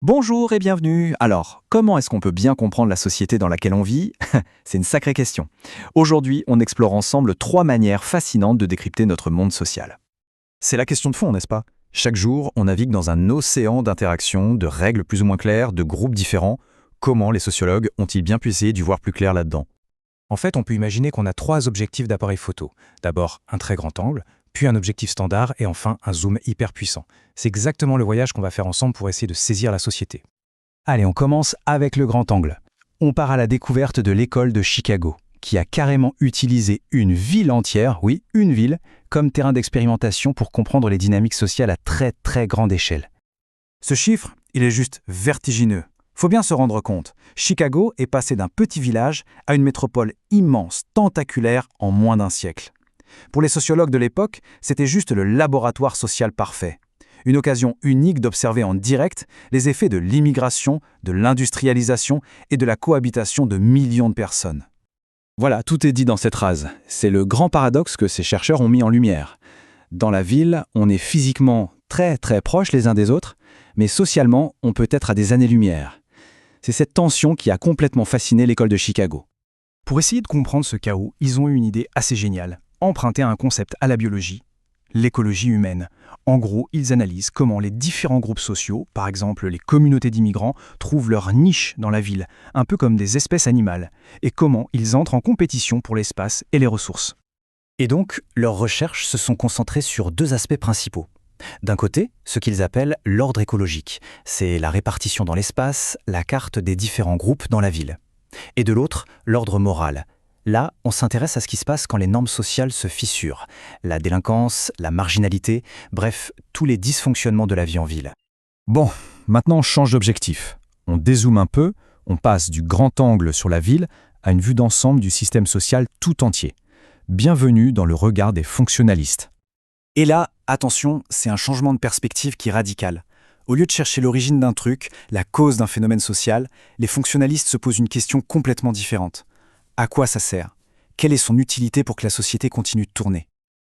Bonjour et bienvenue. Alors, comment est-ce qu'on peut bien comprendre la société dans laquelle on vit? C'est une sacrée question. Aujourd'hui, on explore ensemble 3 manières fascinantes de décrypter notre monde social. C'est la question de fond, n'est-ce pas? Chaque jour, on navigue dans un océan d'interactions, de règles plus ou moins claires, de groupes différents. Comment les sociologues ont-ils bien pu essayer d'y voir plus clair là-dedans? En fait, on peut imaginer qu'on a 3 objectifs d'appareil photo. D'abord, un très grand angle, puis un objectif standard et enfin un zoom hyper puissant. C'est exactement le voyage qu'on va faire ensemble pour essayer de saisir la société. Allez, on commence avec le grand angle. On part à la découverte de l'école de Chicago, qui a carrément utilisé une ville entière, oui, une ville, comme terrain d'expérimentation pour comprendre les dynamiques sociales à très très grande échelle. Ce chiffre, il est juste vertigineux. Faut bien se rendre compte, Chicago est passé d'un petit village à une métropole immense, tentaculaire en moins d'un siècle. Pour les sociologues de l'époque, c'était juste le laboratoire social parfait. Une occasion unique d'observer en direct les effets de l'immigration, de l'industrialisation et de la cohabitation de millions de personnes. Voilà, tout est dit dans cette phrase. C'est le grand paradoxe que ces chercheurs ont mis en lumière. Dans la ville, on est physiquement très très proches les uns des autres, mais socialement, on peut être à des années-lumière. C'est cette tension qui a complètement fasciné l'école de Chicago. Pour essayer de comprendre ce chaos, ils ont eu une idée assez géniale, emprunter un concept à la biologie, l'écologie humaine. En gros, ils analysent comment les différents groupes sociaux, par exemple les communautés d'immigrants, trouvent leur niche dans la ville, un peu comme des espèces animales, et comment ils entrent en compétition pour l'espace et les ressources. Et donc, leurs recherches se sont concentrées sur 2 aspects principaux. D'un côté, ce qu'ils appellent l'ordre écologique, c'est la répartition dans l'espace, la carte des différents groupes dans la ville. Et de l'autre, l'ordre moral. Là, on s'intéresse à ce qui se passe quand les normes sociales se fissurent, la délinquance, la marginalité, bref, tous les dysfonctionnements de la vie en ville. Bon, maintenant on change d'objectif. On dézoome un peu, on passe du grand angle sur la ville à une vue d'ensemble du système social tout entier. Bienvenue dans le regard des fonctionnalistes. Et là, attention, c'est un changement de perspective qui est radical. Au lieu de chercher l'origine d'un truc, la cause d'un phénomène social, les fonctionnalistes se posent une question complètement différente. À quoi ça sert? Quelle est son utilité pour que la société continue de tourner?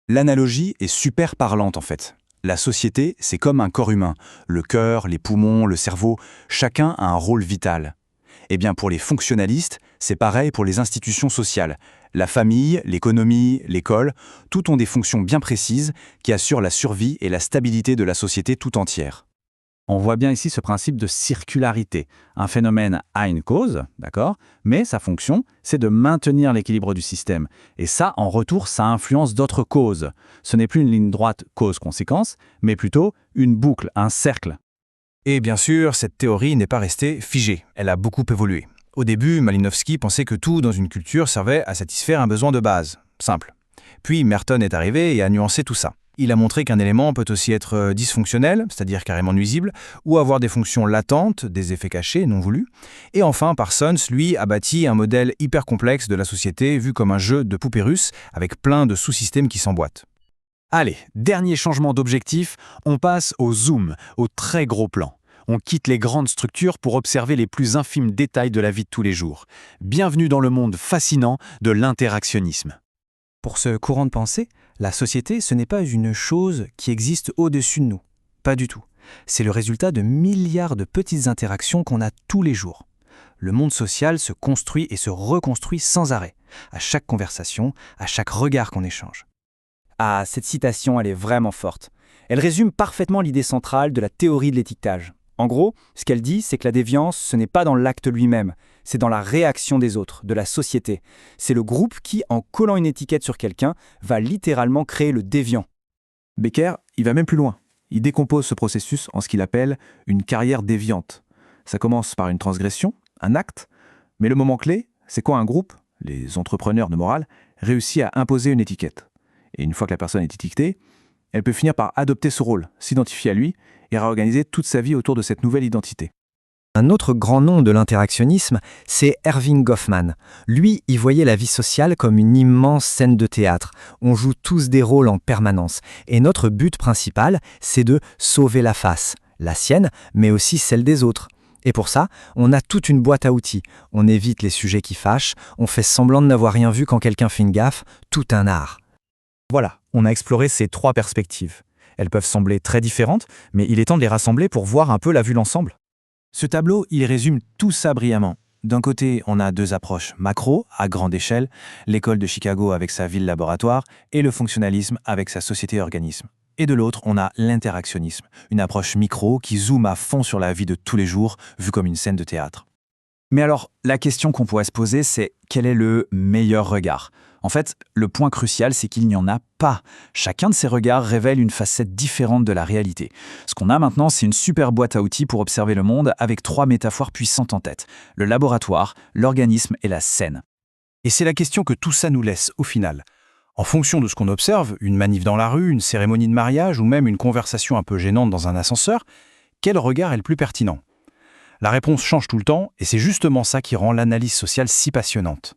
L'analogie est super parlante en fait. La société, c'est comme un corps humain. Le cœur, les poumons, le cerveau, chacun a un rôle vital. Eh bien pour les fonctionnalistes, c'est pareil pour les institutions sociales. La famille, l'économie, l'école, tout ont des fonctions bien précises qui assurent la survie et la stabilité de la société tout entière. On voit bien ici ce principe de circularité. Un phénomène a une cause, d'accord, mais sa fonction, c'est de maintenir l'équilibre du système. Et ça, en retour, ça influence d'autres causes. Ce n'est plus une ligne droite cause-conséquence, mais plutôt une boucle, un cercle. Et bien sûr, cette théorie n'est pas restée figée, elle a beaucoup évolué. Au début, Malinowski pensait que tout dans une culture servait à satisfaire un besoin de base, simple. Puis Merton est arrivé et a nuancé tout ça. Il a montré qu'un élément peut aussi être dysfonctionnel, c'est-à-dire carrément nuisible, ou avoir des fonctions latentes, des effets cachés, non voulus. Et enfin, Parsons, lui, a bâti un modèle hyper complexe de la société vu comme un jeu de poupées russes avec plein de sous-systèmes qui s'emboîtent. Allez, dernier changement d'objectif, on passe au zoom, au très gros plan. On quitte les grandes structures pour observer les plus infimes détails de la vie de tous les jours. Bienvenue dans le monde fascinant de l'interactionnisme. Pour ce courant de pensée, la société, ce n'est pas une chose qui existe au-dessus de nous. Pas du tout. C'est le résultat de milliards de petites interactions qu'on a tous les jours. Le monde social se construit et se reconstruit sans arrêt, à chaque conversation, à chaque regard qu'on échange. Ah, cette citation, elle est vraiment forte. Elle résume parfaitement l'idée centrale de la théorie de l'étiquetage. En gros, ce qu'elle dit, c'est que la déviance, ce n'est pas dans l'acte lui-même, c'est dans la réaction des autres, de la société. C'est le groupe qui, en collant une étiquette sur quelqu'un, va littéralement créer le déviant. Becker, il va même plus loin. Il décompose ce processus en ce qu'il appelle une carrière déviante. Ça commence par une transgression, un acte, mais le moment clé, c'est quand un groupe, les entrepreneurs de morale, réussit à imposer une étiquette. Et une fois que la personne est étiquetée, elle peut finir par adopter ce rôle, s'identifier à lui et réorganiser toute sa vie autour de cette nouvelle identité. Un autre grand nom de l'interactionnisme, c'est Erving Goffman. Lui, il voyait la vie sociale comme une immense scène de théâtre. On joue tous des rôles en permanence. Et notre but principal, c'est de sauver la face. La sienne, mais aussi celle des autres. Et pour ça, on a toute une boîte à outils. On évite les sujets qui fâchent, on fait semblant de n'avoir rien vu quand quelqu'un fait une gaffe. Tout un art. Voilà, on a exploré ces 3 perspectives. Elles peuvent sembler très différentes, mais il est temps de les rassembler pour voir un peu la vue d'ensemble. Ce tableau, il résume tout ça brillamment. D'un côté, on a deux approches macro, à grande échelle, l'école de Chicago avec sa ville-laboratoire et le fonctionnalisme avec sa société-organisme. Et de l'autre, on a l'interactionnisme, une approche micro qui zoome à fond sur la vie de tous les jours, vue comme une scène de théâtre. Mais alors, la question qu'on pourrait se poser, c'est quel est le meilleur regard? En fait, le point crucial, c'est qu'il n'y en a pas. Chacun de ces regards révèle une facette différente de la réalité. Ce qu'on a maintenant, c'est une super boîte à outils pour observer le monde avec 3 métaphores puissantes en tête. Le laboratoire, l'organisme et la scène. Et c'est la question que tout ça nous laisse, au final. En fonction de ce qu'on observe, une manif dans la rue, une cérémonie de mariage ou même une conversation un peu gênante dans un ascenseur, quel regard est le plus pertinent? La réponse change tout le temps et c'est justement ça qui rend l'analyse sociale si passionnante.